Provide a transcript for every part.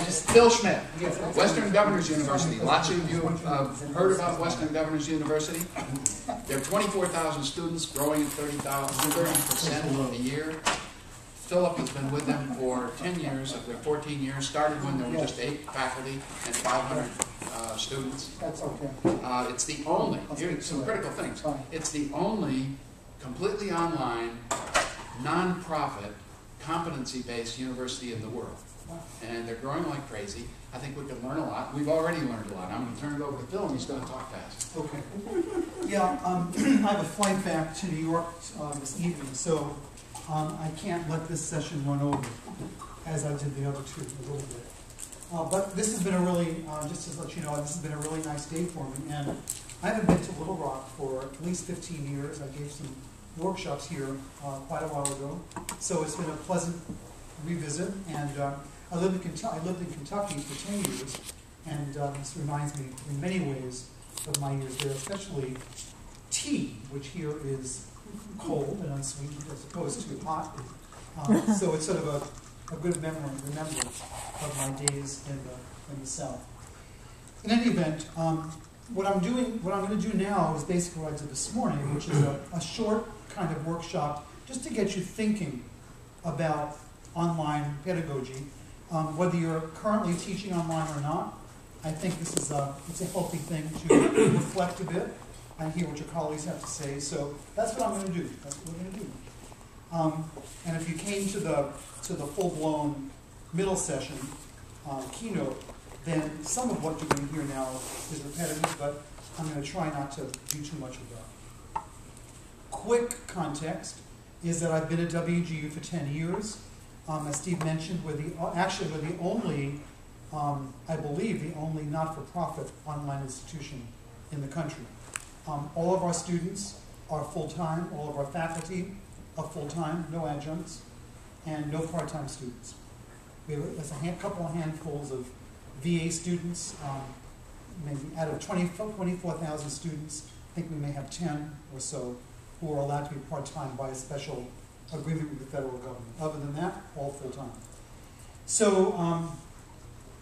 Phil Schmidt, Western Governors University. Lots of you have heard about Western Governors University. There are 24,000 students, growing at 30% a year. Philip has been with them for 10 years, of their 14 years, started when there were just 8 faculty and 500 students. That's okay. It's the only, here's some critical things, it's the only completely online, non-profit, competency-based university in the world. And they're growing like crazy. I think we could learn a lot. We've already learned a lot. I'm going to turn it over to Phil, and he's going to talk fast. Okay. Yeah, I have a flight back to New York this evening, so I can't let this session run over, as I did the other two a little bit. But this has been a really, just to let you know, this has been a really nice day for me. And I haven't been to Little Rock for at least 15 years. I gave some workshops here quite a while ago. So it's been a pleasant revisit. And I lived in Kentucky for 10 years. And this reminds me in many ways of my years there, especially tea, which here is cold and unsweetened as opposed to hot. So it's sort of a good remembrance of my days in the South. In any event, what I'm going to do now is basically what I did this morning, which is a short kind of workshop just to get you thinking about online pedagogy. Whether you're currently teaching online or not, I think this is it's a healthy thing to reflect a bit and hear what your colleagues have to say. So that's what I'm going to do. That's what we're going to do. And if you came to the full-blown middle session keynote, then some of what you're going to hear now is repetitive, but I'm going to try not to do too much of that. Quick context is that I've been at WGU for 10 years. As Steve mentioned, we're the only, I believe, the only not-for-profit online institution in the country. All of our students are full-time. All of our faculty are full-time, no adjuncts, and no part-time students. We have a couple of handfuls of VA students, maybe out of 24,000 students, I think we may have 10 or so who are allowed to be part-time by a special agreement with the federal government. Other than that, all full-time. So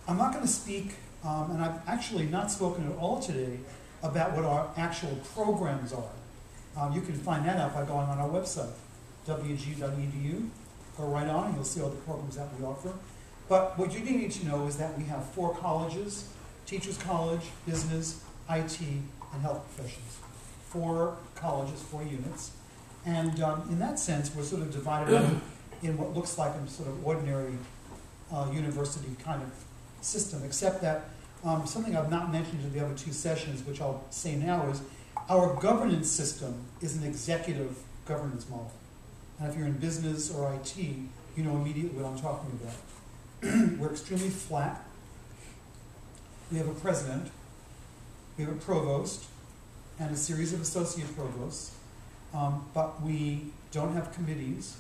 I'm not going to speak, and I've actually not spoken at all today about what our actual programs are. You can find that out by going on our website, wgu.edu. Go right on and you'll see all the programs that we offer. But what you do need to know is that we have 4 colleges: Teachers College, Business, IT, and Health Professions. 4 colleges, 4 units. And in that sense, we're sort of divided up in what looks like a sort of ordinary university kind of system, except that something I've not mentioned in the other 2 sessions, which I'll say now, is our governance system is an executive governance model. And if you're in business or IT, you know immediately what I'm talking about. We're extremely flat. We have a president, we have a provost, and a series of associate provosts, but we don't have committees,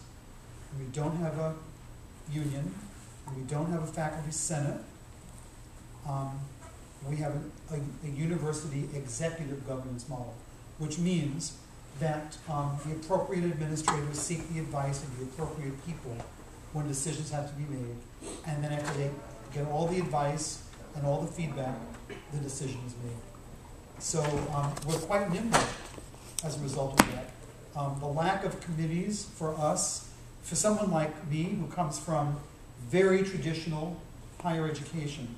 we don't have a union, we don't have a faculty senate. We have a university executive governance model, which means that the appropriate administrators seek the advice of the appropriate people when decisions have to be made, and then after they get all the advice and all the feedback, the decision is made. So we're quite nimble as a result of that. The lack of committees for us, for someone like me who comes from very traditional higher education,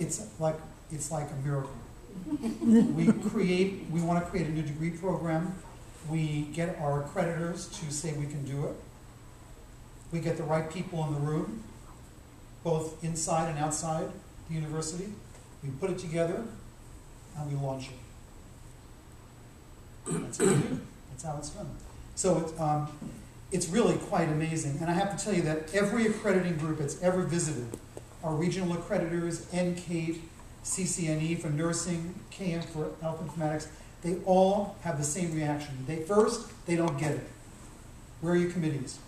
it's like a miracle. We want to create a new degree program. We get our accreditors to say we can do it. We get the right people in the room, both inside and outside the university. We put it together, and we launch it. That's what we do. That's how it's done. So it's really quite amazing. And I have to tell you that every accrediting group that's ever visited, our regional accreditors, NCATE, CCNE for nursing, KM for health informatics, they all have the same reaction. First, they don't get it. Where are your committees?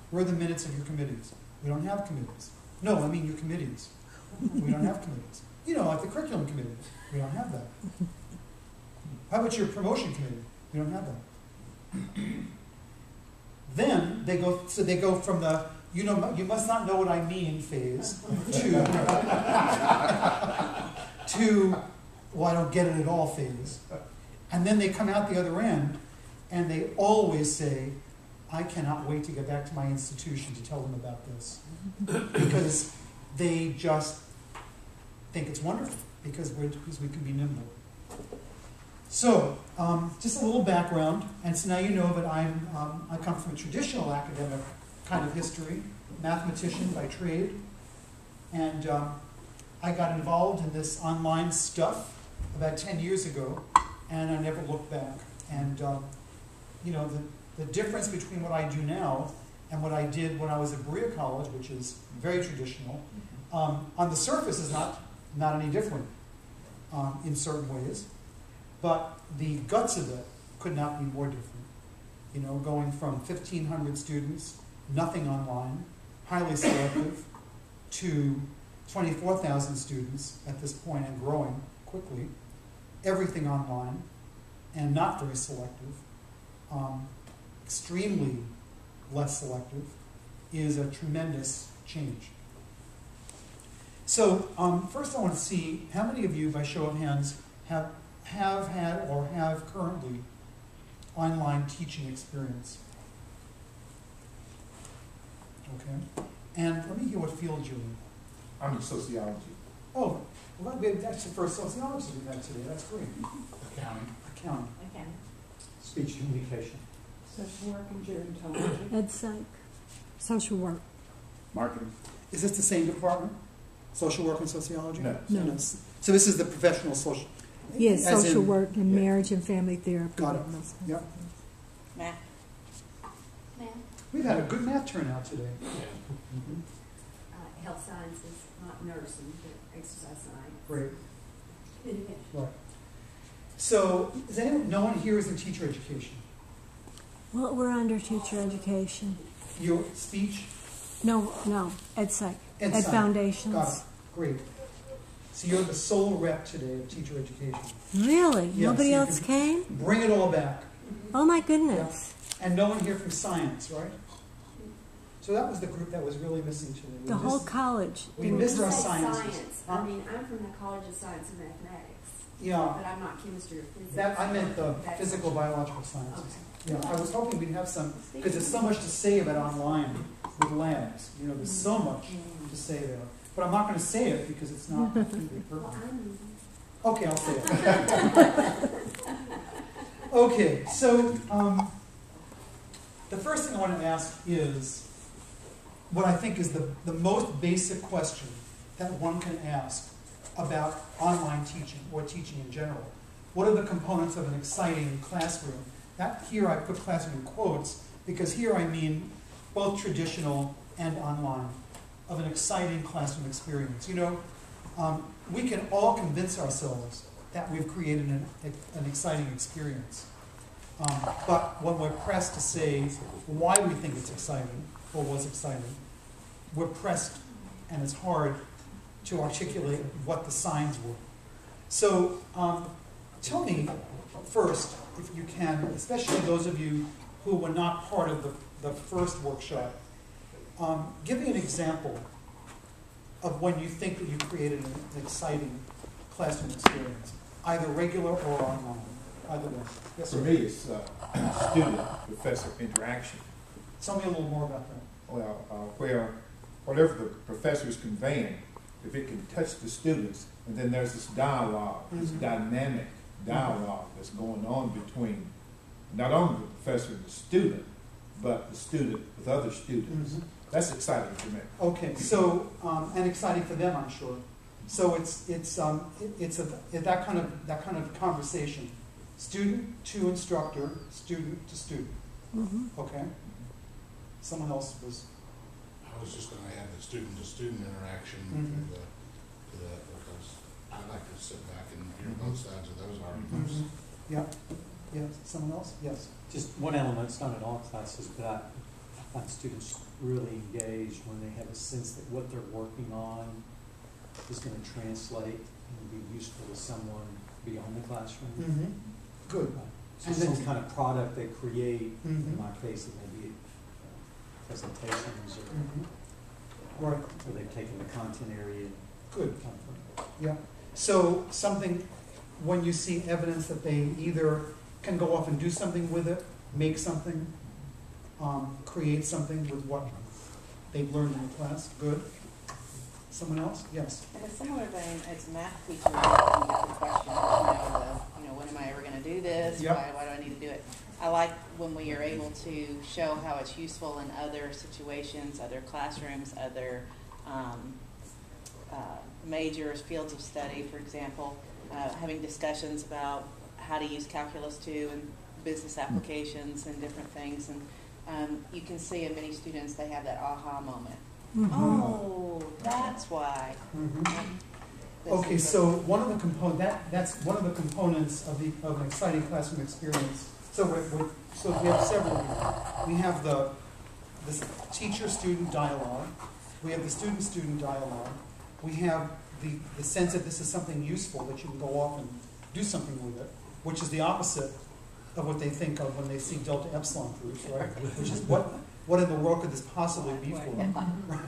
Where are the minutes of your committees? We don't have committees. No, I mean your committees. We don't have committees. You know, like the curriculum committee. We don't have that. How about your promotion committee? We don't have that. Then they go from the you know, you must not know what I mean phase to well, I don't get it at all phase. And then they come out the other end and they always say, I cannot wait to get back to my institution to tell them about this. Because they just think it's wonderful because we can be nimble. So, just a little background, and so now you know that I come from a traditional academic kind of history, mathematician by trade, and I got involved in this online stuff about 10 years ago, and I never looked back. And you know, the difference between what I do now and what I did when I was at Berea College, which is very traditional, on the surface is not any different in certain ways. But the guts of it could not be more different. You know, going from 1,500 students, nothing online, highly selective, to 24,000 students at this point and growing quickly, everything online, and not very selective, extremely less selective, is a tremendous change. So first I want to see how many of you, by show of hands, have had or have currently online teaching experience. Okay. And let me hear what field you're in. I'm in sociology. Oh, well, that's the first sociologist we've had today. That's great. Accounting. Accounting. Okay. Speech communication. Social work and gerontology. Ed Psych. Social work. Marketing. Is this the same department? Social work and sociology? No. No. So this is the professional social. Yes, as social in- work and yeah. marriage and family therapy. Got it. Yep. Math. Math, We've had a good math turnout today. health sciences, not nursing, but exercise science. Great. Communication. Right. So, is anyone, no one here is in teacher education? Well, we're under teacher education. Your speech? No, Ed Psych. Ed Ed Psych. Foundations. Got it. Great. So you're the sole rep today of teacher education. Really? Yes, Nobody you else can- came? Bring it all back. Oh my goodness. And no one here from science, right? So that was the group that was really missing today. We The whole missed- college. we didn't missed come. our I said sciences. Huh? I mean, I'm from the College of Science and Mathematics, Yeah, but I'm not chemistry or physics. that I meant the That's- physical biological sciences. Okay. Yeah, I was hoping we'd have some, because there's so much to say about online with labs. You know, there's so much to say there. But I'm not going to say it because it's not completely Well, perfect. I'm Okay, I'll say it. Okay, so the first thing I want to ask is what I think is the most basic question that one can ask about online teaching or teaching in general. What are the components of an exciting classroom? That here I put classroom in quotes because here I mean both traditional and online, of an exciting classroom experience. You know, we can all convince ourselves that we've created an exciting experience. But when we're pressed to say why we think it's exciting or was exciting, we're pressed and it's hard to articulate what the signs were. So tell me first, if you can, especially those of you who were not part of the first workshop, give me an example of when you think that you created an exciting classroom experience, either regular or online. Either way. Yes, For sir. me, it's student-professor interaction. Tell me a little more about that. Well, where whatever the professor is conveying, if it can touch the students, and then there's this dialogue, this dynamic dialogue that's going on between not only the professor and the student, but the student with other students. That's exciting to me. Okay, so and exciting for them, I'm sure. So it's that kind of conversation, student to instructor, student to student. Okay. Someone else was. I was just going to add the student-to-student interaction to that because I like to sit back and hear both sides of those arguments. Yeah. Yeah. Someone else? Yes. Just one element, it's not in all classes, but I find students really engaged when they have a sense that what they're working on is going to translate and be useful to someone beyond the classroom. Good. So And some then- kind of product they create, in Mhm. my case it may be presentations or Right. where they've taken the content area and Good. come from. Yeah. So something, when you see evidence that they either can go off and do something with it, make something, create something with what they've learned in the class, good. Someone else? Yes. In a similar vein, as a math teacher, you get the question, when am I ever going to do this? Yep. Why do I need to do it? I like when we are able to show how it's useful in other situations, other classrooms, other majors, fields of study, for example, having discussions about how to use calculus too and business applications and different things. And you can see in many students, they have that aha moment. Oh, that's why. Okay, so one of the that's one of the components of an exciting classroom experience. So we have several here. We have the teacher-student dialogue. We have the student-student dialogue. We have the sense that this is something useful, that you can go off and do something with it, which is the opposite of what they think of when they see delta epsilon proofs, right? Which is what in the world could this possibly be for? Right.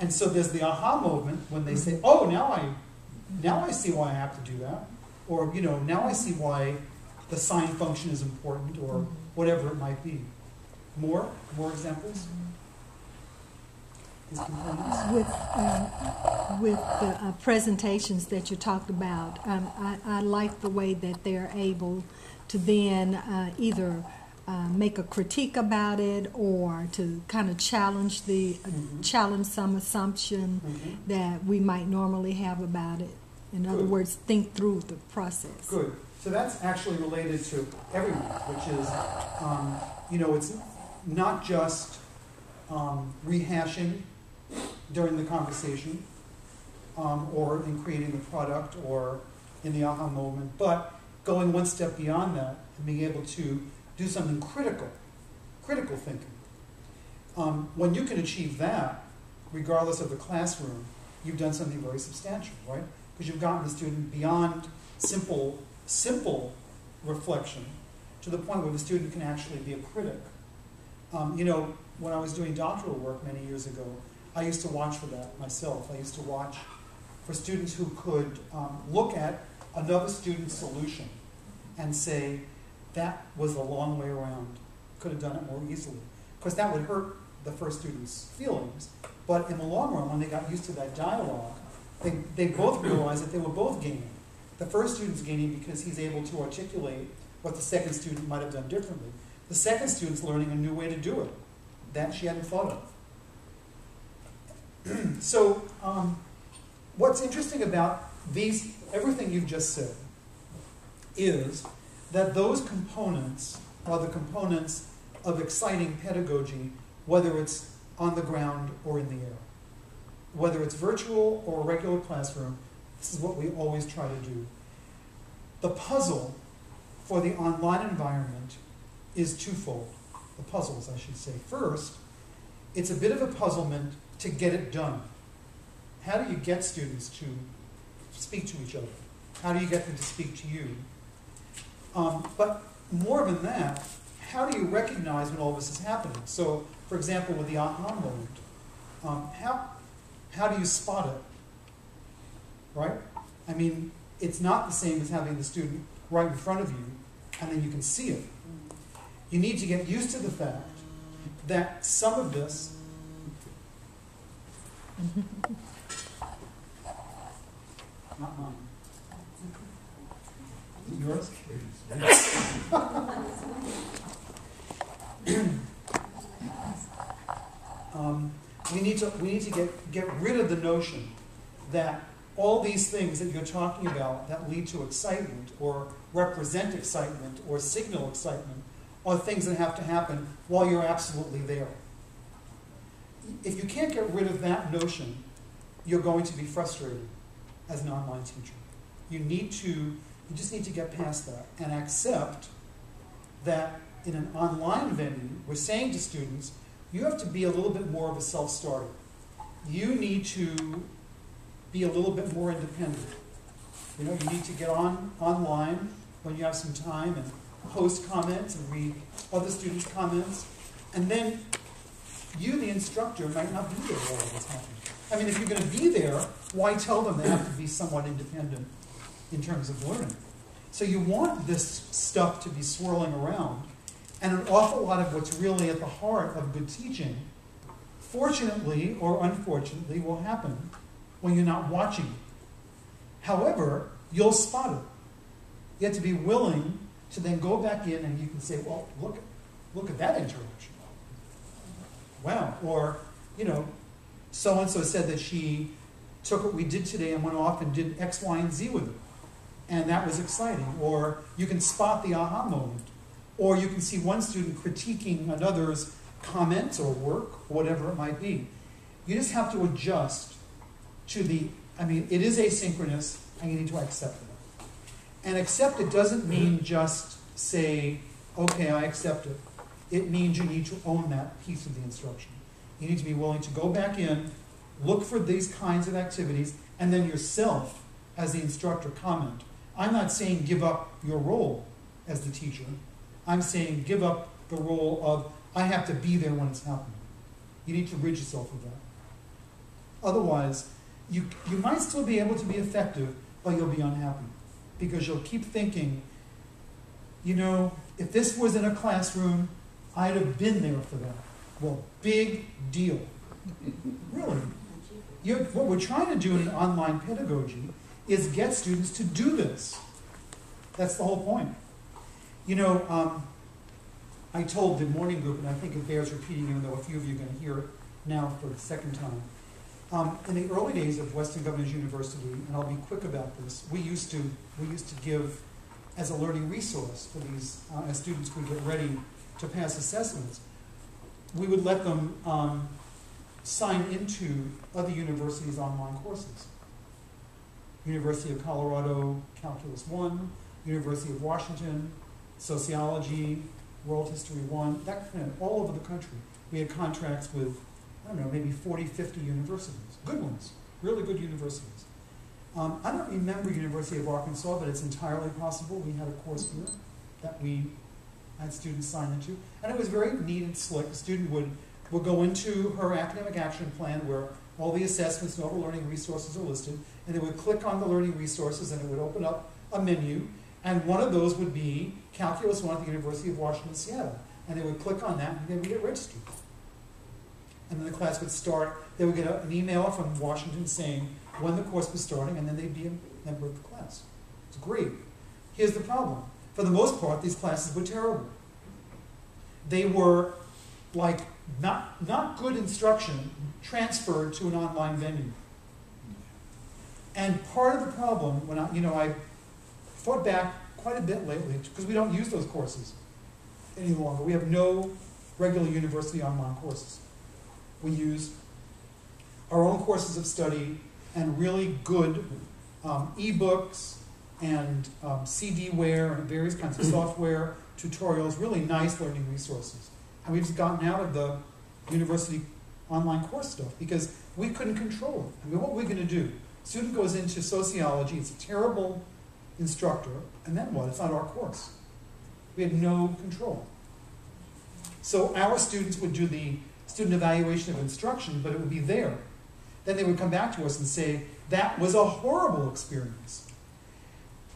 And so there's the aha moment when they say, oh, now I see why I have to do that. Or, now I see why the sine function is important, or whatever it might be. More examples? These components? With the presentations that you talked about, I like the way that they're able to then either make a critique about it, or to kind of challenge challenge some assumption that we might normally have about it. In other words, think through the process. Good. So that's actually related to everyone, which is, it's not just rehashing during the conversation, or in creating the product, or in the aha moment, but going one step beyond that and being able to do something critical thinking. When you can achieve that, regardless of the classroom, you've done something very substantial, right? Because you've gotten the student beyond simple reflection to the point where the student can actually be a critic. When I was doing doctoral work many years ago, I used to watch for that myself. I used to watch for students who could look at another student's solution and say, that was a long way around, could have done it more easily. Because that would hurt the first student's feelings. But in the long run, when they got used to that dialogue, they both realized that they were both gaining. The first student's gaining because he's able to articulate what the second student might have done differently. The second student's learning a new way to do it that she hadn't thought of. So what's interesting about everything you've just said is that those components are the components of exciting pedagogy, whether it's on the ground or in the air. Whether it's virtual or a regular classroom, this is what we always try to do. The puzzle for the online environment is twofold. The puzzles, I should say. First, it's a bit of a puzzlement to get it done. How do you get students to speak to each other? How do you get them to speak to you? But more than that, how do you recognize when all this is happening? So, for example, with the aha moment, how do you spot it? Right? I mean, it's not the same as having the student right in front of you, and then you can see it. You need to get used to the fact that some of this not mine. Is it yours? We need to get rid of the notion that all these things that you're talking about that lead to excitement or represent excitement or signal excitement are things that have to happen while you're absolutely there. If you can't get rid of that notion, you're going to be frustrated as an online teacher. You just need to get past that and accept that in an online venue, we're saying to students, you have to be a little bit more of a self-starter. You need to be a little bit more independent. You need to get online when you have some time and post comments and read other students' comments. And then you, the instructor, might not be there all the time. I mean, if you're going to be there, why tell them they have to be somewhat independent in terms of learning? So you want this stuff to be swirling around, and an awful lot of what's really at the heart of good teaching, fortunately or unfortunately, will happen when you're not watching it. However, you'll spot it. You have to be willing to then go back in and you can say, well, look at that interaction. Wow. Or, so-and-so said that she took what we did today and went off and did X, Y, and Z with it. And that was exciting. Or you can spot the aha moment. Or you can see one student critiquing another's comments or work, whatever it might be. You just have to adjust to it is asynchronous, and you need to accept it. And accept it doesn't mean just say, okay, I accept it. It means you need to own that piece of the instruction. You need to be willing to go back in, look for these kinds of activities, and then yourself, as the instructor, comment. I'm not saying give up your role as the teacher. I'm saying give up the role of, I have to be there when it's happening. You need to rid yourself of that. Otherwise, you might still be able to be effective, but you'll be unhappy. Because you'll keep thinking, if this was in a classroom, I'd have been there for that. Well, big deal. Really. What we're trying to do in online pedagogy is get students to do this. That's the whole point. I told the morning group, and I think it bears repeating, even though a few of you are going to hear it now for the second time. In the early days of Western Governors University, and I'll be quick about this, we used to give as a learning resource for these, as students would get ready to pass assessments, we would let them sign into other universities' online courses. University of Colorado, Calculus 1, University of Washington, Sociology, World History 1, that kind of, all over the country. We had contracts with, maybe 40, 50 universities. Good ones, really good universities. I don't remember University of Arkansas, but it's entirely possible. We had a course here that we had students sign into. And it was very neat and slick. The student would go into her academic action plan where all the assessments and all the learning resources are listed, and they would click on the learning resources and it would open up a menu, and one of those would be Calculus 1 at the University of Washington, Seattle. And they would click on that and they would get registered. And then the class would start. They would get an email from Washington saying when the course was starting, and then they'd be a member of the class. It's great. Here's the problem. For the most part, these classes were terrible. They were like not good instruction transferred to an online venue. And part of the problem, when I fought back quite a bit lately, because we don't use those courses any longer. We have no regular university online courses. We use our own courses of study and really good e-books and CD-ware and various kinds of software, tutorials, really nice learning resources. And we've gotten out of the university online course stuff because we couldn't control it. I mean, what are we going to do? Student goes into sociology, it's a terrible instructor, and then what? It's not our course. We had no control. So our students would do the student evaluation of instruction, but it would be there. Then they would come back to us and say, that was a horrible experience.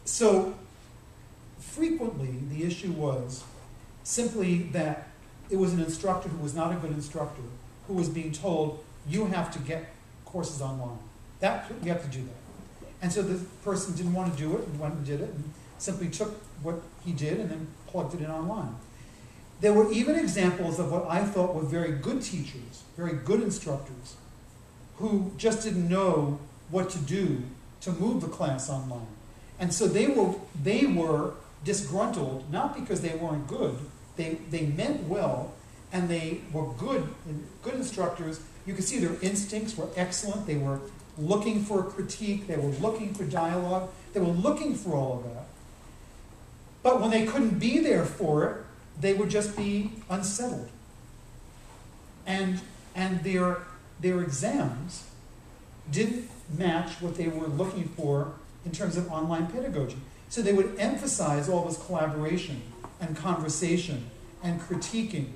So frequently the issue was simply that it was an instructor who was not a good instructor who was being told, you have to get courses online. You have to do that. And so the person didn't want to do it and went and did it and simply took what he did and then plugged it in online. There were even examples of what I thought were very good teachers, very good instructors, who just didn't know what to do to move the class online. And so they were disgruntled, not because they weren't good, they meant well, and they were good instructors. You could see their instincts were excellent. They were looking for critique. They were looking for dialogue. They were looking for all of that. But when they couldn't be there for it, they would just be unsettled. And their exams didn't match what they were looking for in terms of online pedagogy. So they would emphasize all this collaboration and conversation and critiquing.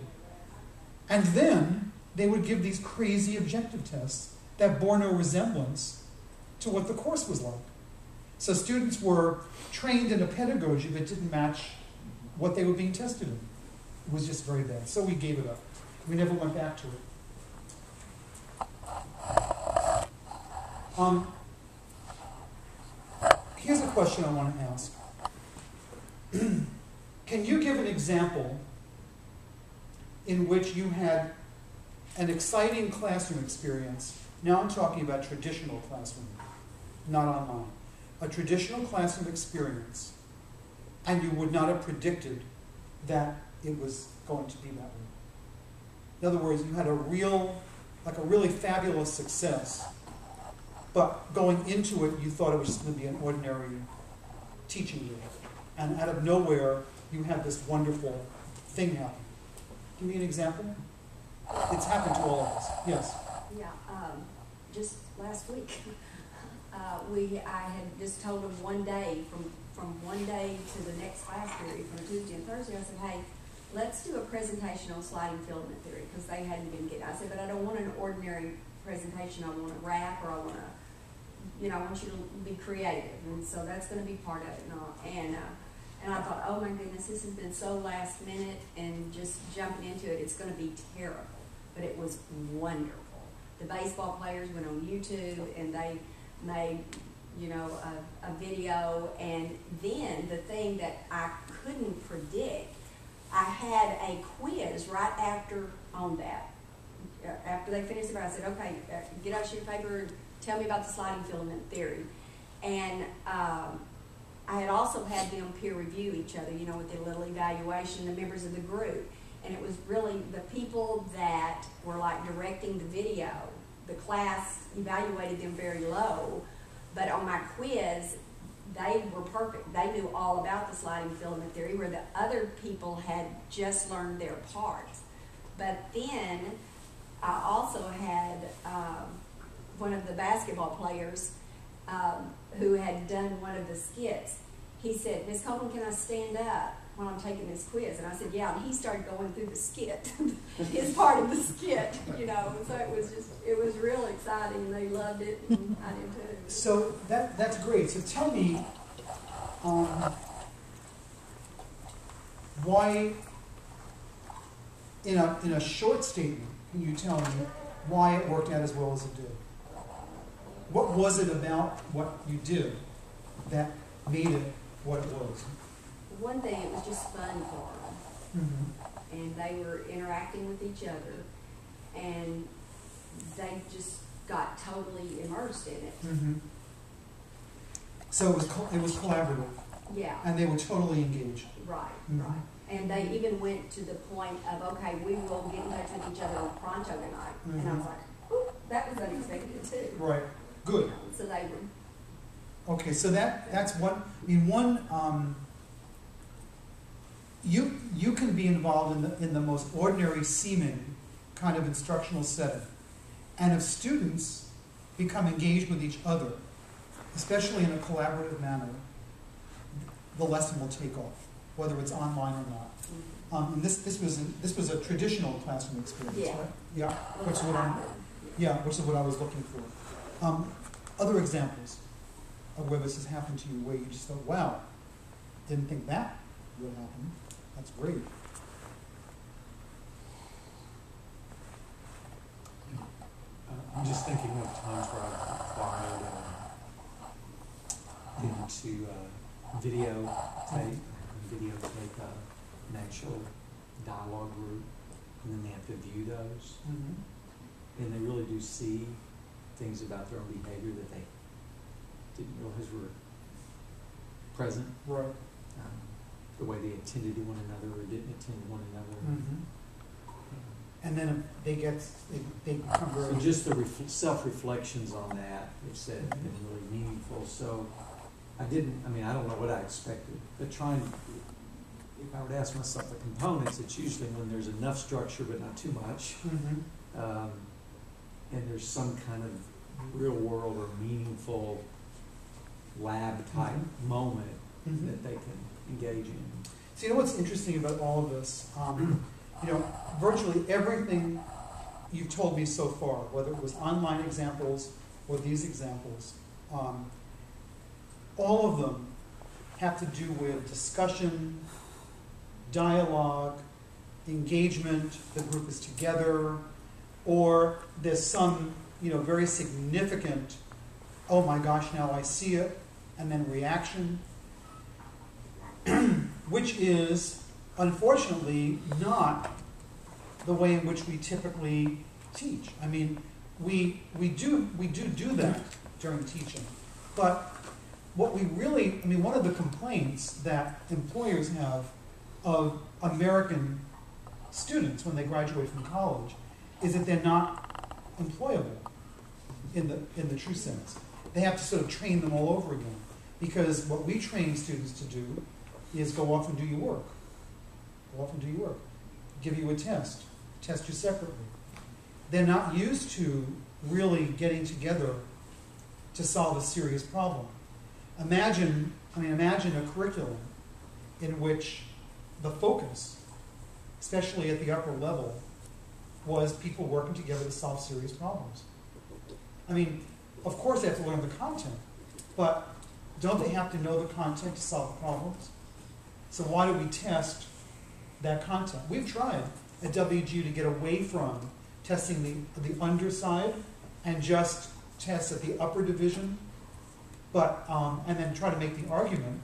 And then they would give these crazy objective tests that bore no resemblance to what the course was like. So students were trained in a pedagogy that didn't match what they were being tested in. It was just very bad. So we gave it up. We never went back to it. Here's a question I want to ask. Can you give an example in which you had an exciting classroom experience? Now I'm talking about traditional classroom, not online. A traditional classroom experience, and you would not have predicted that it was going to be that way. In other words, you had a really fabulous success, but going into it, you thought it was just going to be an ordinary teaching year. And out of nowhere, you had this wonderful thing happen. Give me an example. It's happened to all of us. Yes. Yeah, just last week, I had just told them one day, from one day to the next class period, from Tuesday and Thursday, I said, hey, let's do a presentation on sliding filament theory, because they hadn't been getting it. I said, but I don't want an ordinary presentation. I want a rap, or I want to, I want you to be creative. And so that's going to be part of it. And I thought, oh my goodness, this has been so last minute, and just jumping into it, it's going to be terrible. But it was wonderful. The baseball players went on YouTube, and they made, a video. And then the thing that I couldn't predict, I had a quiz right after on that. After they finished it, I said, okay, get out a sheet of paper and tell me about the sliding filament theory. And I had also had them peer review each other, with their little evaluation, the members of the group. And it was really the people that were like directing the video. The class evaluated them very low, but on my quiz, they were perfect. They knew all about the sliding filament theory, where the other people had just learned their parts. But then I also had one of the basketball players who had done one of the skits. He said, Miss Coleman, can I stand up when I'm taking this quiz? And I said, yeah. And he started going through the skit, his part of the skit, So it was real exciting, and they loved it, and I did too. So that's great. So tell me, why, in a short statement, can you tell me why it worked out as well as it did? What was it about what you did that made it what it was? One thing, it was just fun for them. Mm-hmm. And they were interacting with each other, and they just got totally immersed in it. Mm-hmm. So it was collaborative. Yeah. And they were totally engaged. Right, mm-hmm. right. And they even went to the point of, okay, we will get in touch with each other on pronto tonight. Mm-hmm. And I was like, ooh, that was unexpected too. Right. Good. So they were. Okay, so that's one. You can be involved in the most ordinary seeming kind of instructional setting, and if students become engaged with each other, especially in a collaborative manner, the lesson will take off, whether it's online or not. Mm-hmm. And this was a traditional classroom experience, yeah. right? Yeah. Which is what I was looking for. Other examples of where this has happened to you, where you just thought, wow, didn't think that would happen. That's great. I'm just thinking of times where I've acquired into videotape an actual dialogue group, and then they have to view those. Mm-hmm. And they really do see things about their own behavior that they didn't realize were present. Right. The way they attended to one another or didn't attend to one another. Mm-hmm. And then they become very... So just the self-reflections on that, they've said, have been really meaningful. So I don't know what I expected, but if I would ask myself the components, it's usually when there's enough structure but not too much, mm-hmm. And there's some kind of real world or meaningful lab type mm-hmm. moment mm-hmm. that they can engage in. So what's interesting about all of this? Virtually everything you've told me so far, whether it was online examples or these examples, all of them have to do with discussion, dialogue, engagement, the group is together, or there's some, very significant, oh my gosh, now I see it, and then reaction, which is, unfortunately, not the way in which we typically teach. I mean, we do that during teaching, but what we really, one of the complaints that employers have of American students when they graduate from college is that they're not employable in the true sense. They have to sort of train them all over again, because what we train students to do is go off and do your work. Go off and do your work. Give you a test. Test you separately. They're not used to really getting together to solve a serious problem. Imagine a curriculum in which the focus, especially at the upper level, was people working together to solve serious problems. Of course they have to learn the content, but don't they have to know the content to solve the problems? So why do we test that content? We've tried at WGU to get away from testing the underside and just test at the upper division, but and then try to make the argument,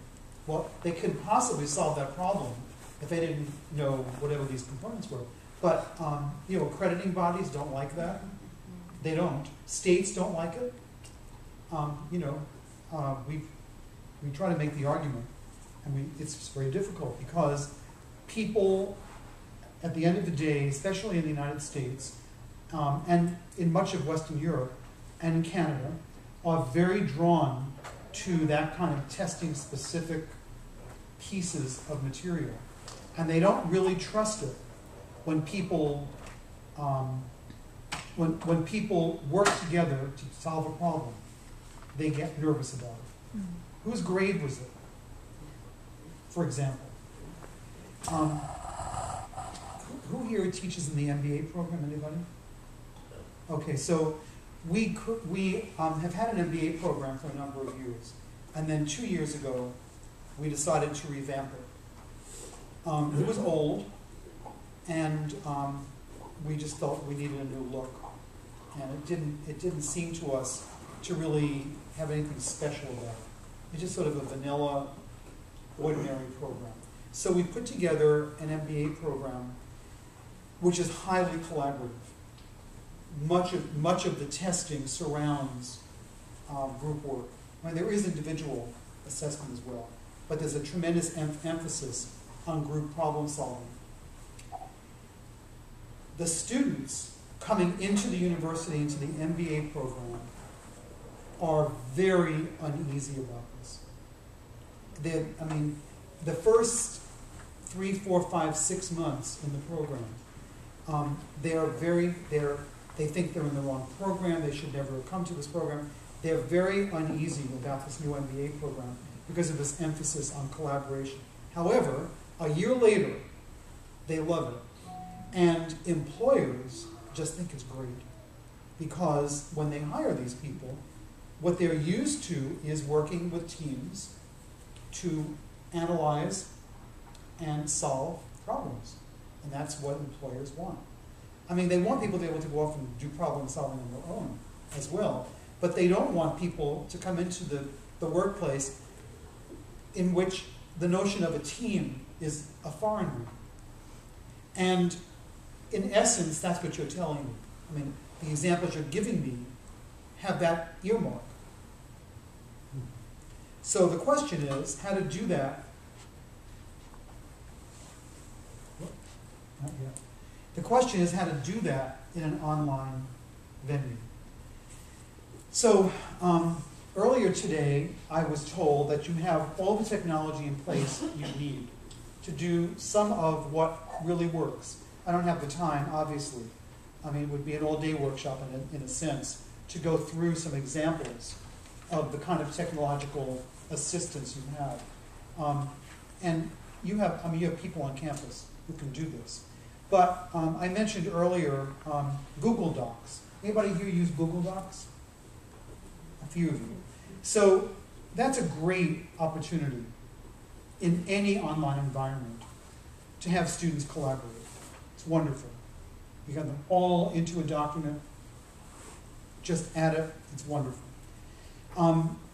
well, they couldn't possibly solve that problem if they didn't know whatever these components were. But accrediting bodies don't like that. They don't. States don't like it. We try to make the argument, and it's just very difficult because people, at the end of the day, especially in the United States, and in much of Western Europe and Canada, are very drawn to that kind of testing specific pieces of material. And they don't really trust it when people when people work together to solve a problem. They get nervous about it. Mm-hmm. Whose grade was it, for example? Who here teaches in the MBA program? Anybody? Okay, so we have had an MBA program for a number of years, and then 2 years ago we decided to revamp it. It was old, and we just felt we needed a new look, and it didn't seem to us to really have anything special about it. It's just sort of a vanilla, ordinary program. So we put together an MBA program which is highly collaborative. Much of the testing surrounds group work. There is individual assessment as well, but there's a tremendous emphasis on group problem solving. The students coming into the university, into the MBA program, are very uneasy about this. The first 3, 4, 5, 6 months in the program, they think they're in the wrong program, they should never have come to this program. They're very uneasy about this new MBA program because of this emphasis on collaboration. However, a year later, they love it. And employers just think it's great because when they hire these people, what they're used to is working with teams to analyze and solve problems. And that's what employers want. They want people to be able to go off and do problem solving on their own as well, but they don't want people to come into the workplace in which the notion of a team is a foreign one. And in essence, that's what you're telling me. The examples you're giving me have that earmark. So the question is how to do that. Not yet. The question is how to do that in an online venue. So earlier today, I was told that you have all the technology in place you need to do some of what really works. I don't have the time, obviously. It would be an all-day workshop in a sense to go through some examples of the kind of technological assistance you have. And you have people on campus who can do this. But I mentioned earlier Google Docs. Anybody here use Google Docs? A few of you. So that's a great opportunity in any online environment to have students collaborate. It's wonderful. You got them all into a document, just add it, it's wonderful.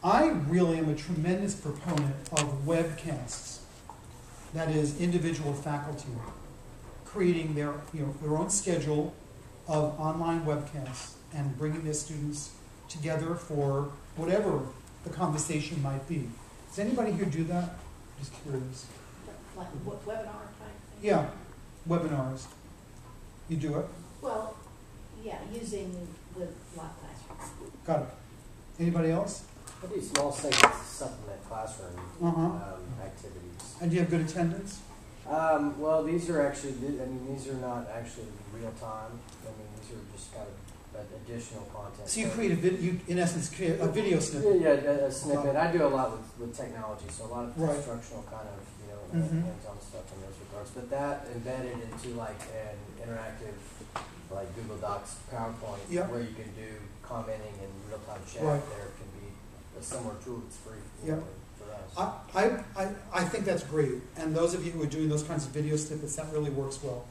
I really am a tremendous proponent of webcasts. That is, individual faculty creating their own schedule of online webcasts and bringing their students together for whatever the conversation might be. Does anybody here do that? Just curious. Like what, webinar type thing? Yeah, webinars. You do it? Well, yeah, using the live classroom. Got it. Anybody else? I do small segments to supplement classroom activities. And do you have good attendance? Well, these are actually, these are not actually real time. These are just kind of additional content. So you create a video, in essence, create a video snippet. Yeah, a snippet. I do a lot with technology, so a lot of instructional kind of, hands-on stuff in those regards. But that embedded into like an interactive, like Google Docs, PowerPoint, where you can do commenting and real-time chat. There can be a similar tool that's free for us. I think that's great. And those of you who are doing those kinds of video snippets, that really works well.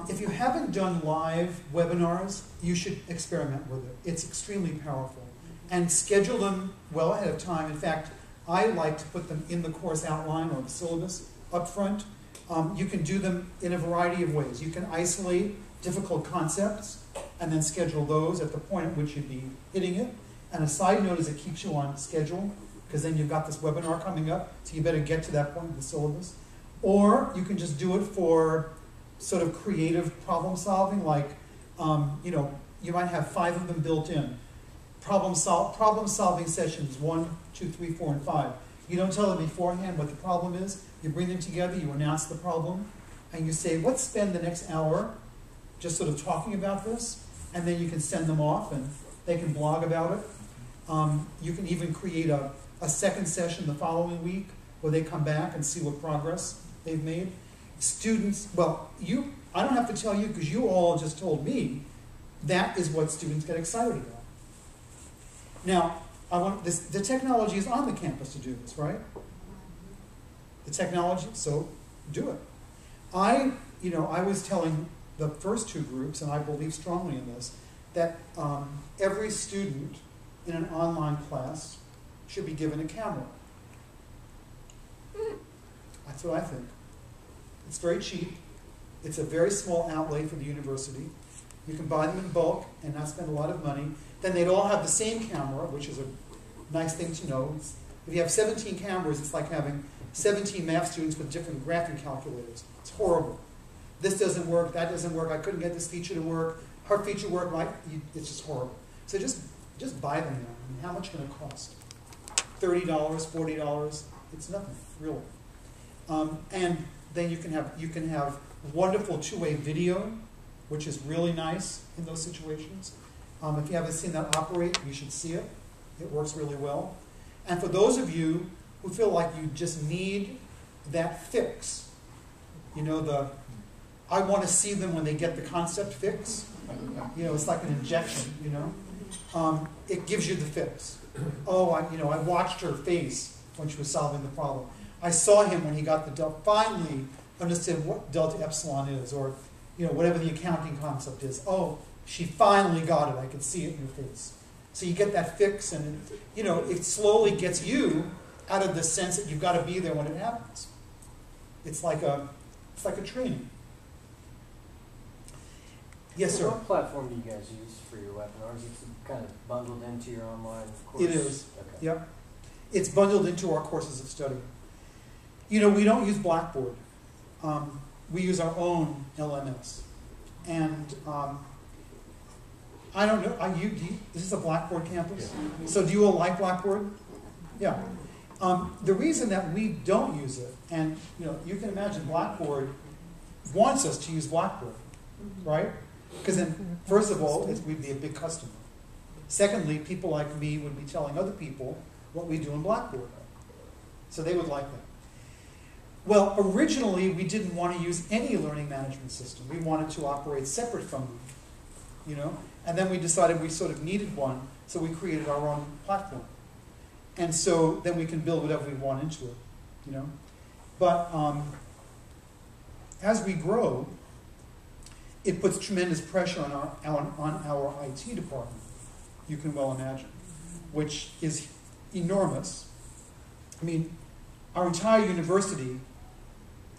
If you haven't done live webinars, you should experiment with it. It's extremely powerful. And schedule them well ahead of time. In fact, I like to put them in the course outline or the syllabus up front. You can do them in a variety of ways. You can isolate difficult concepts and then schedule those at the point at which you'd be hitting it. And a side note is it keeps you on schedule, because then you've got this webinar coming up, so you better get to that point in the syllabus. Or you can just do it for sort of creative problem solving, like, you might have 5 of them built in. Problem solving sessions 1, 2, 3, 4, and 5. You don't tell them beforehand what the problem is. You bring them together, you announce the problem, and you say, let's spend the next hour just sort of talking about this, and then you can send them off and they can blog about it. You can even create a second session the following week where they come back and see what progress they've made. Students, I don't have to tell you because you all just told me that is what students get excited about. Now, the technology is on the campus to do this, right? The technology, so do it. I was telling the first 2 groups, and I believe strongly in this, that every student in an online class should be given a camera. That's what I think. It's very cheap. It's a very small outlay for the university. You can buy them in bulk and not spend a lot of money. Then they'd all have the same camera, which is a nice thing to know. If you have 17 cameras, it's like having 17 math students with different graphing calculators. It's horrible. This doesn't work, that doesn't work, I couldn't get this feature to work, her feature worked, it's just horrible. So just buy them now. How much can it cost? $30, $40, it's nothing, really. And then you can have wonderful 2-way video, which is really nice in those situations. If you haven't seen that operate, you should see it. It works really well. And for those of you who feel like you just need that fix, I want to see them when they get the concept fix. It's like an injection, it gives you the fix. Oh, I watched her face when she was solving the problem. I saw him when he got the delta, finally understood what delta epsilon is, or whatever the accounting concept is. Oh, she finally got it. I could see it in your face. So you get that fix, and it slowly gets you out of the sense that you've got to be there when it happens. It's like a training. Yes, sir. What platform do you guys use for your webinars? It's kind of bundled into your online course? It is. Okay. Yep. It's bundled into our courses of study. We don't use Blackboard. We use our own LMS. And I don't know, is this a Blackboard campus? Yeah. So do you all like Blackboard? Yeah. The reason that we don't use it, and you can imagine Blackboard wants us to use Blackboard, right? Because then, first of all, we'd be a big customer. Secondly, people like me would be telling other people what we do in Blackboard. So they would like that. Well, originally, we didn't want to use any learning management system. We wanted to operate separate from them, you know? And then we decided we sort of needed one, so we created our own platform. And so then we can build whatever we want into it, you know? But as we grow, it puts tremendous pressure on our IT department, you can well imagine, which is enormous. I mean, our entire university,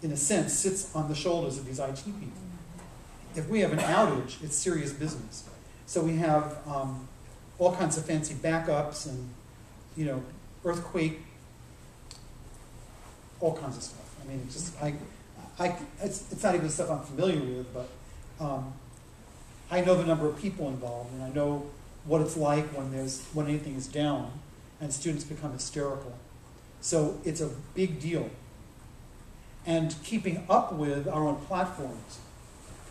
in a sense, sits on the shoulders of these IT people. If we have an outage, it's serious business. So we have all kinds of fancy backups and, you know, earthquake, all kinds of stuff. I mean, it's just, it's not even stuff I'm familiar with, but I know the number of people involved, and I know what it's like when anything is down and students become hysterical. So it's a big deal. And keeping up with our own platforms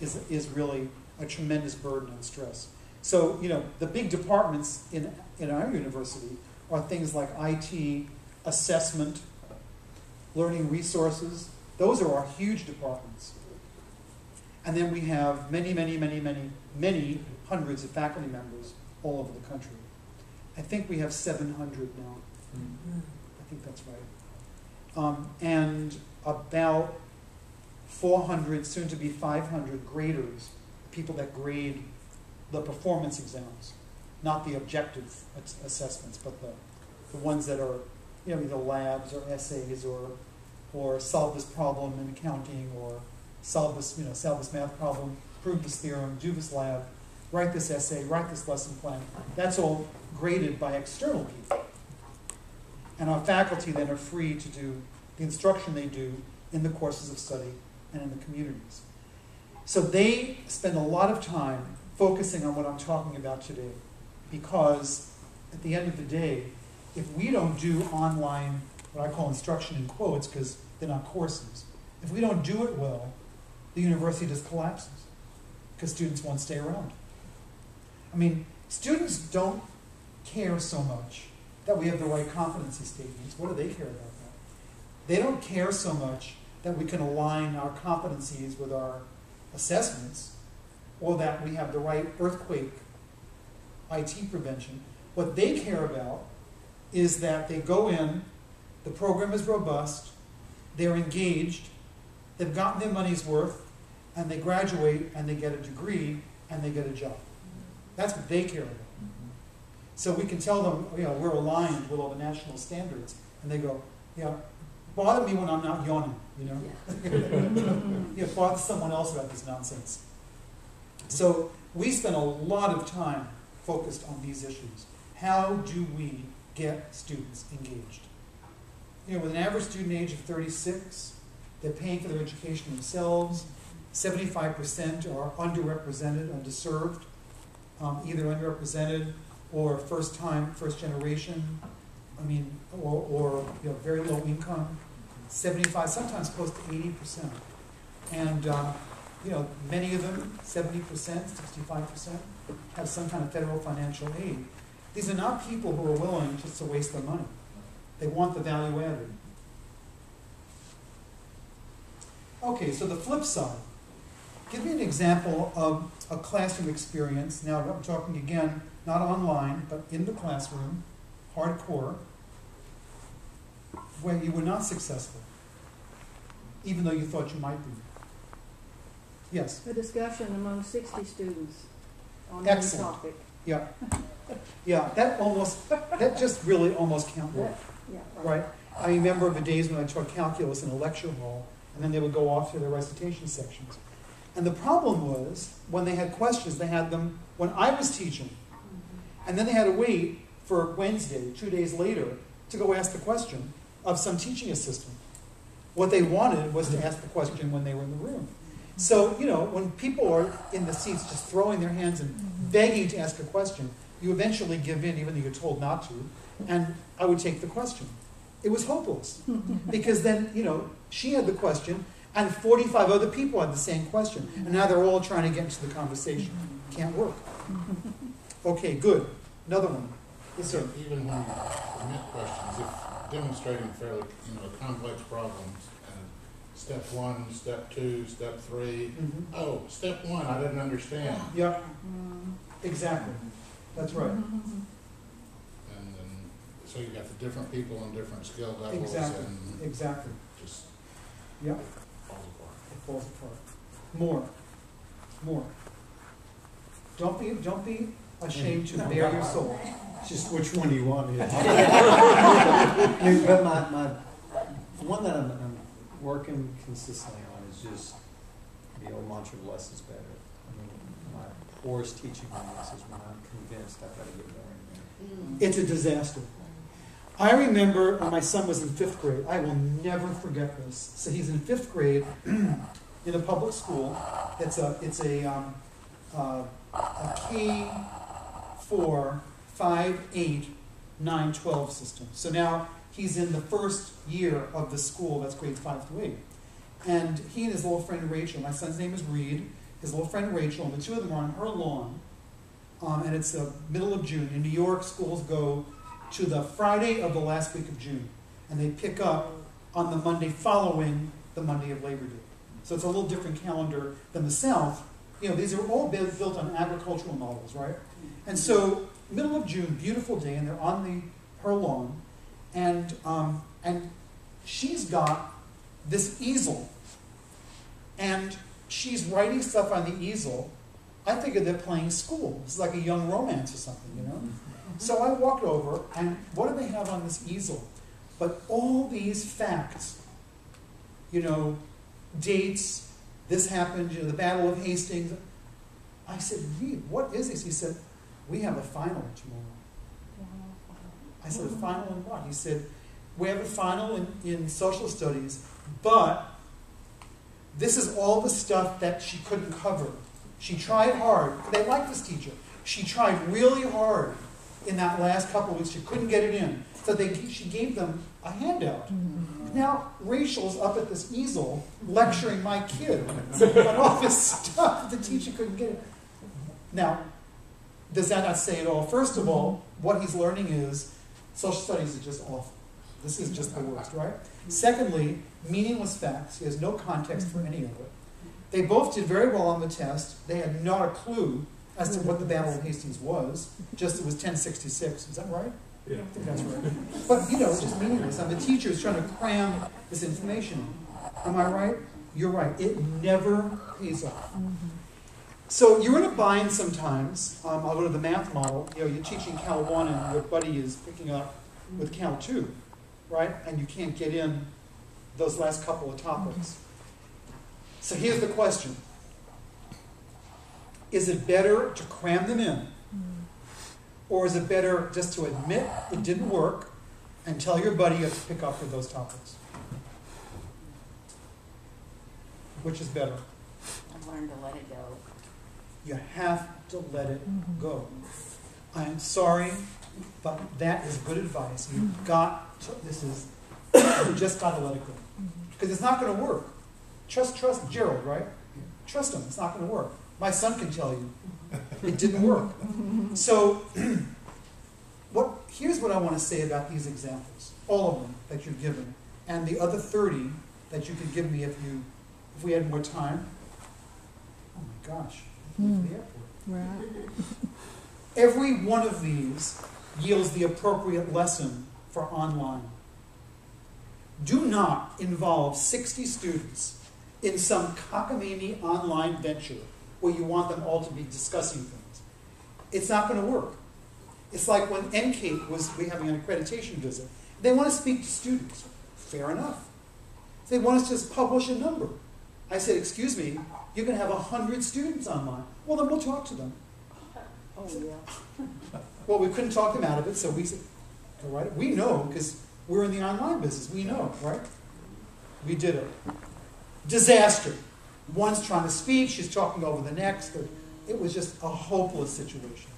is really a tremendous burden and stress. So, you know, the big departments in our university are things like IT, assessment, learning resources. Those are our huge departments. And then we have many hundreds of faculty members all over the country. I think we have 700 now. I think that's right. And about 400, soon to be 500 graders, people that grade the performance exams, not the objective assessments, but the ones that are, you know, either labs or essays or solve this problem in accounting, or solve this math problem, prove this theorem, do this lab, write this essay, write this lesson plan. That's all graded by external people. And our faculty then are free to do the instruction they do in the courses of study and in the communities. So they spend a lot of time focusing on what I'm talking about today, because at the end of the day, if we don't do online, what I call instruction in quotes, because they're not courses, if we don't do it well, the university just collapses because students won't stay around. I mean, students don't care so much that we have the right competency statements. What do they care about that? They don't care so much that we can align our competencies with our assessments, or that we have the right earthquake IT prevention. What they care about is that they go in, the program is robust, they're engaged, they've gotten their money's worth, and they graduate and they get a degree and they get a job. That's what they care about. So we can tell them, you know, we're aligned with all the national standards, and they go, yeah, bother me when I'm not yawning, you know? Yeah, bother someone else about this nonsense. So we spend a lot of time focused on these issues. How do we get students engaged? You know, with an average student age of 36, they're paying for their education themselves. 75% are underrepresented, underserved, either underrepresented or first generation, I mean, or you know, very low income. 75, sometimes close to 80%. And you know, many of them, 70%, 65%, have some kind of federal financial aid. These are not people who are willing just to waste their money. They want the value added. Okay, so the flip side. Give me an example of a classroom experience. Now, I'm talking again, not online, but in the classroom, hardcore, where you were not successful, even though you thought you might be. Yes? A discussion among 60 students on one topic. Yeah. Yeah, that just really almost can't work. Yeah, right. I remember the days when I taught calculus in a lecture hall, and then they would go off to their recitation sections. And the problem was, when they had questions, they had them when I was teaching. And then they had to wait for Wednesday, 2 days later, to go ask the question of some teaching assistant. What they wanted was to ask the question when they were in the room. So, you know, when people are in the seats just throwing their hands and begging to ask a question, you eventually give in, even though you're told not to, and I would take the question. It was hopeless, because then, you know, she had the question, and 45 other people had the same question, and now they're all trying to get into the conversation. Can't work. Okay, good. Another one. Yes, sir. Even when you submit questions, if demonstrating fairly, complex problems, step 1, step 2, step 3. Mhm. Oh, step 1, I didn't understand. Yeah, exactly. That's right. And then, so you got the different people on different skill levels Exactly. and Exactly. just Yeah, falls apart. it falls apart. More. Don't be ashamed to bare your soul. Just which one do you want me to talk But my one that I'm working consistently on is just the old mantra of less is better. I mean, my poorest teaching on this is when I'm convinced I've got to get more in there. It's a disaster. I remember when my son was in 5th grade. I will never forget this. So he's in 5th grade in a public school. It's a K4, 5, 8, 9, 12 system. So now he's in the first year of the school that's grades 5 to 8. And he and his little friend Rachel, my son's name is Reed, his little friend Rachel, and the two of them are on her lawn. And it's the middle of June. In New York, schools go to the Friday of the last week of June. And they pick up on the Monday following the Monday of Labor Day. So it's a little different calendar than the South. You know, these are all built on agricultural models, right? And so, middle of June, beautiful day, and they're on her lawn, and she's got this easel, and she's writing stuff on the easel. I figured they're playing school. It's like a young romance or something, you know? So I walked over, and what do they have on this easel? But all these facts, you know, dates, this happened, you know, the Battle of Hastings. I said, Reed, what is this? He said, we have a final tomorrow. I said, a final in what? He said, we have a final in social studies, but this is all the stuff that she couldn't cover. She tried hard. They like this teacher. She tried really hard in that last couple of weeks. She couldn't get it in. So she gave them a handout. Now, Rachel's up at this easel lecturing my kid on all this stuff that the teacher couldn't get it. Now, does that not say it all? First of all, what he's learning is social studies is just awful. This is just the worst, right? Secondly, meaningless facts. He has no context for any of it. They both did very well on the test. They had not a clue as to what the Battle of Hastings was. Just it was 1066. Is that right? Yeah. I think that's right. But, you know, it's just meaningless. And the teacher is trying to cram this information. Am I right? You're right. It never pays off. So you're in a bind sometimes. I'll go to the math model. You know, you're teaching Cal 1 and your buddy is picking up with Cal 2, right? And you can't get in those last couple of topics. So here's the question. Is it better to cram them in? Or is it better just to admit it didn't work and tell your buddy you have to pick up with those topics? Which is better? I've learned to let it go. You have to let it go. I'm sorry, but that is good advice. You've got to, you just got to let it go. Because it's not going to work. Trust Gerald, right? Trust him, it's not going to work. My son can tell you. It didn't work. So, here's what I want to say about these examples. All of them that you've given. And the other 30 that you could give me if we had more time. Oh my gosh. To the airport. Right. Every one of these yields the appropriate lesson for online. Do not involve 60 students in some cockamamie online venture where you want them all to be discussing things. It's not going to work. It's like when NCATE was having an accreditation visit. They want to speak to students. Fair enough. They want us to just publish a number. I said, excuse me, you're going to have 100 students online. Well, then we'll talk to them. Oh, yeah. Well, we couldn't talk them out of it, so we said, all right, we know, because we're in the online business. We know, right? We did it. Disaster. One's trying to speak, she's talking over the next. It was just a hopeless situation.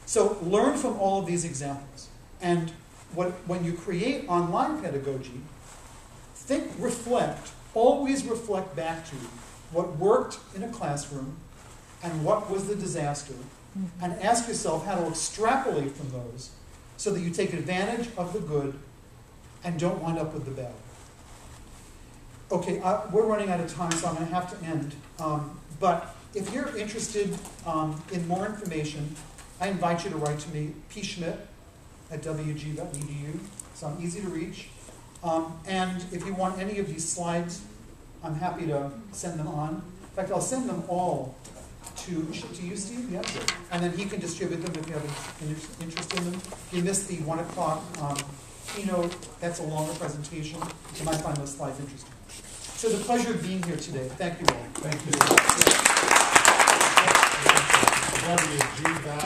So learn from all of these examples. And when you create online pedagogy, always reflect back to what worked in a classroom and what was the disaster, and ask yourself how to extrapolate from those so that you take advantage of the good and don't wind up with the bad. Okay, we're running out of time, so I'm going to have to end. But if you're interested in more information, I invite you to write to me, pschmidt@wg.edu. So I'm easy to reach. And if you want any of these slides, I'm happy to send them on. In fact, I'll send them all to you, Steve, yeah? And then he can distribute them if you have an interest in them. If you missed the 1 o'clock keynote, that's a longer presentation. You might find those slides interesting. So the pleasure of being here today. Thank you all. Thank you. How do you achieve that?